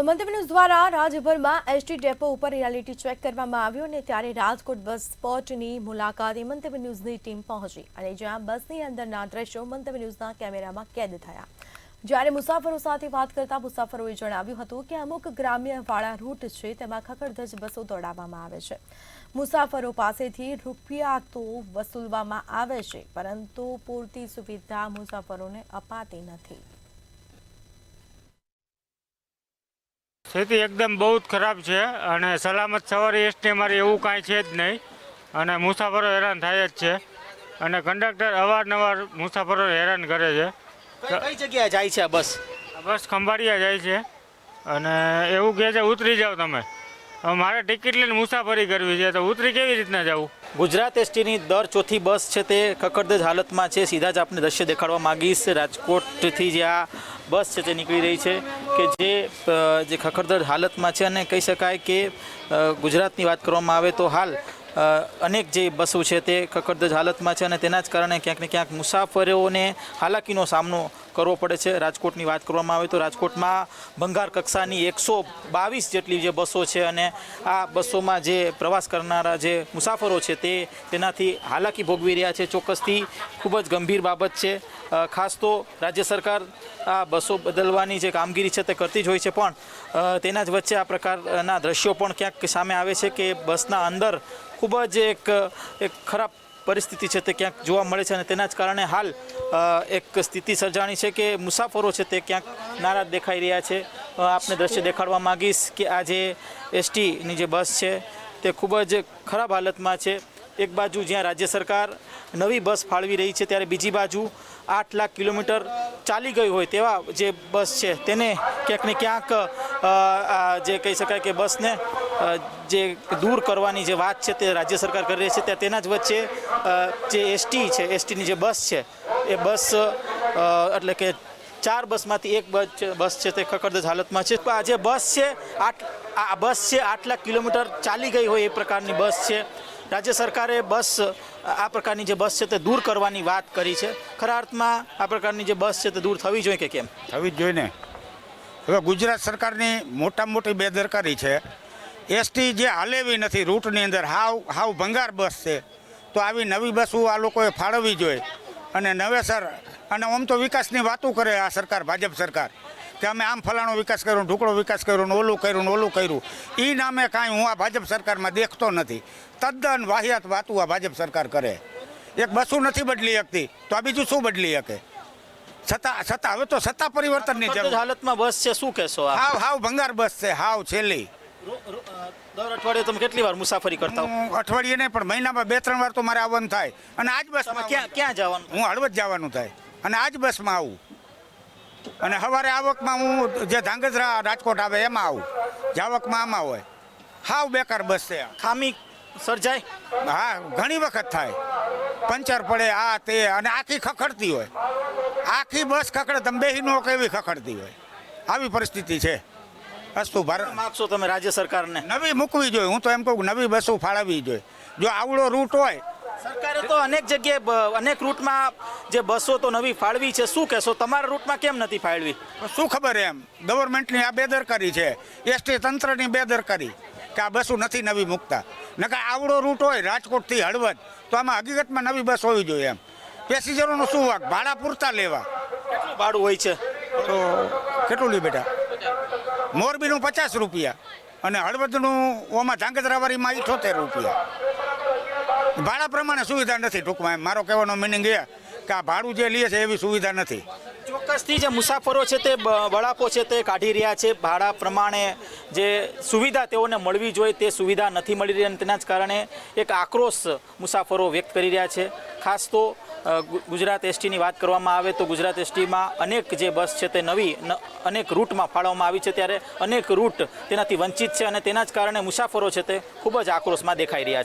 તો મંતવ્ય ન્યૂઝ દ્વારા રાજ્યભરમાં એસટી ડેપો ઉપર રિયાલિટી ચેક કરવામાં આવ્યું અને ત્યારે રાજકોટ બસ સ્પોટની મુલાકાતે મંતવ્ય ન્યૂઝની ટીમ પહોંચી અને જ્યાં બસની અંદરના દ્રશ્યો મંતવ્ય ન્યૂઝના કેમેરામાં કેદ થયા। જ્યારે મુસાફરો સાથે વાત કરતા મુસાફરોએ જણાવ્યું હતું કે અમુક ગ્રામ્યવાળા રૂટ છે તેમાં ખખડધજ બસો દોડાવવામાં આવે છે। મુસાફરો પાસેથી રૂપિયા તો વસૂલવામાં આવે છે, પરંતુ પૂરતી સુવિધા મુસાફરોને અપાતી નથી। स्थिति एकदम बहुत खराब है और सलामत सवारी एसटी अमारी एवं कहीं है ज नहीं और मुसाफरो हैरान थाय ज छे और कंडक्टर अवारनवार मुसाफरो हैरान करे छे। कई जगह जाए छे बस बस खंभाड़िया जाए छे और एवं कहे छे उतरी जाओ तमे। मारे टिकिट लईने मुसाफरी करवी छे तो उतरी केवी रीतना जाऊँ। गुजरात एसटीनी दर चौथी बस है ते खखड़धज हालत में है। सीधा ज आपने दृश्य देखाड़वा मांगीश राजकोट थी आ बस है निकली रही है कि जे खखड़धज हालत में है अने कही शकाय कि गुजरातनी बात करवामां आवे तो हाल अनेक जे बसों है ते खखड़धज हालत में है अने तेना ज कारणे क्यांक ने क्यांक मुसाफरोने हालाकीनो सामनो करवो पड़े छे। राजकोटनी बात करवामां आवे तो राजकोटमां भंगार कक्षानी 122 जेटली जे बसों है अने आ बसोमां जे प्रवास करनारा जे मुसाफरो छे तेनाथी हालाकी भोगवी रह्या छे। चोक्कसथी खूब ज गंभीर बाबत छे। खास तो राज्य सरकार आ बसों बदलवानी जे कामगीरी छे ते करती ज होय छे, पण तेना ज वच्चे आ प्रकारना दृश्यो पण क्यांक सामे आवे छे कि बसना अंदर खूब ज एक खराब परिस्थिति है ते क्यांक जोवा मळे छे अने तेना ज कारणे हाल एक स्थिति सर्जाणी है कि मुसाफरो है ते क्यांक नाराज देखाई रह्या छे। आपने दृश्य देखाड़वा मांगीश कि आ जे एसटी नी जे बस है ते खूब ज खराब हालत में है। एक बाजू ज्यां राज्य सरकार नवी बस फाळवी रही है त्यारे बीजी बाजू 8 लाख किलोमीटर चाली गई होय तेवा जे बस है तेने क्यांक ने क्यांक जे कही शकाय कि बस ने जे दूर करवानी जे बात है ते राज्य सरकार कर रही है। तेना ज वच्चे जे एसटी है एसटीनी जे बस है ए बस एटले के 4 बसमांथी एक बस है ते खखड़धज हालत में है। आ जे बस है बस है 8 लाख किलोमीटर चाली गई होय ए प्रकारनी बस है। राज्य सरकारे बस आ प्रकारनी जे बस है ते दूर करवानी बात करी है। खरा अर्थमां आ प्रकारनी जे बस है ते दूर थवी जोईए के केम थवी जोईए ने। हवे गुजरात सरकारनी मोटा मोटी बेदरकारी है। एसटी जे हालेवी नथी रूटनी अंदर हाव हाव भंगार बस है तो आवी नवी बसों आ लोकोए फाळववी जोईए अने नवेसर अने आम तो विकासनी वातो करे आ सरकार भाजप सरकार कि अमे आम फलाणो विकास कर्यो ढुकड़ो विकास कर्यो ओलुं कर्युं ई नामे कांई हूँ आ भाजप सरकार में देखतो नथी। तद्दन वाहियात वातो आ भाजप सरकार करे। एक बसों नथी बदली शकती तो आ बीजुं शुं बदली शके। सत्ता हवे तो सत्ता परिवर्तननी जरूर। हालत में बस है शुं कहेशो? हाव हाव भंगार बस है हाव छेल्ली। दर अठवाडिये તમે કેટલી વાર મુસાફરી કરતા હો? અઠવાડિયે નહીં પણ મહિનામાં 2-3 વાર તો મારે આવવાનું થાય અને આજ બસમાં ક્યાં જવાનું? હું હળવદ જવાનું થાય અને આજ બસમાં આવું અને સવારે આવકમાં હું જે ધાંગધ્રા રાજકોટ આવે એમાં આવું, જાવકમાં આમાં હોય। હાવ બેકાર બસ છે। ખામી સર્જાય? હા ઘણી વખત થાય, પંચર પડે આ તે અને આખી ખખડતી હોય, આખી બસ ખખડે તમે બેહી ન કેવી ખખડતી હોય, આવી પરિસ્થિતિ છે। અસ્તુ ભારત માગશો તમે રાજ્ય સરકારને? નવી મૂકવી જોઈએ। હું તો એમ કહું નવી બસો ફાળવવી જોઈએ। જો આવડો રૂટ હોય સરકારે તો અનેક જગ્યાએ અનેક રૂટમાં જે બસો તો નવી ફાળવી છે, શું કહેશો તમારા રૂટમાં કેમ નથી ફાળવી? શું ખબર એમ ગવર્મેન્ટની આ બેદરકારી છે, એસટી તંત્રની બેદરકારી કે આ બસો નથી નવી મૂકતા। નકા આવડો રૂટ હોય રાજકોટથી હળવદ તો આમાં હકીકતમાં નવી બસ હોવી જોઈએ એમ। પેસેન્જરોનો શું વાક, ભાડા પૂરતા લેવા। કેટલું ભાડું હોય છે? તો કેટલું લે બેટા? મોરબીનું 50 રૂપિયા અને હળવદનું ઓમાં ધાંગધ્રાવાળીમાં 78 રૂપિયા। ભાડા પ્રમાણે સુવિધા નથી। ટૂંકમાં એમ મારો કહેવાનો મિનિંગ એ કે આ ભાડું જે લે છે એવી સુવિધા નથી। ચોક્કસથી જે મુસાફરો છે તે બળાપો છે તે કાઢી રહ્યા છે। ભાડા પ્રમાણે જે સુવિધા તેઓને મળવી જોઈએ તે સુવિધા નથી મળી રહી અને તેના જ કારણે એક આક્રોશ મુસાફરો વ્યક્ત કરી રહ્યા છે। ખાસ તો ગુજરાત એસટીની વાત કરવામાં આવે તો ગુજરાત એસટીમાં અનેક જે બસ છે તે નવી અનેક રૂટમાં ફાળવવામાં આવી છે, ત્યારે અનેક રૂટ તેનાથી વંચિત છે અને તેના જ કારણે મુસાફરો છે તે ખૂબ જ આક્રોશમાં દેખાઈ રહ્યા છે।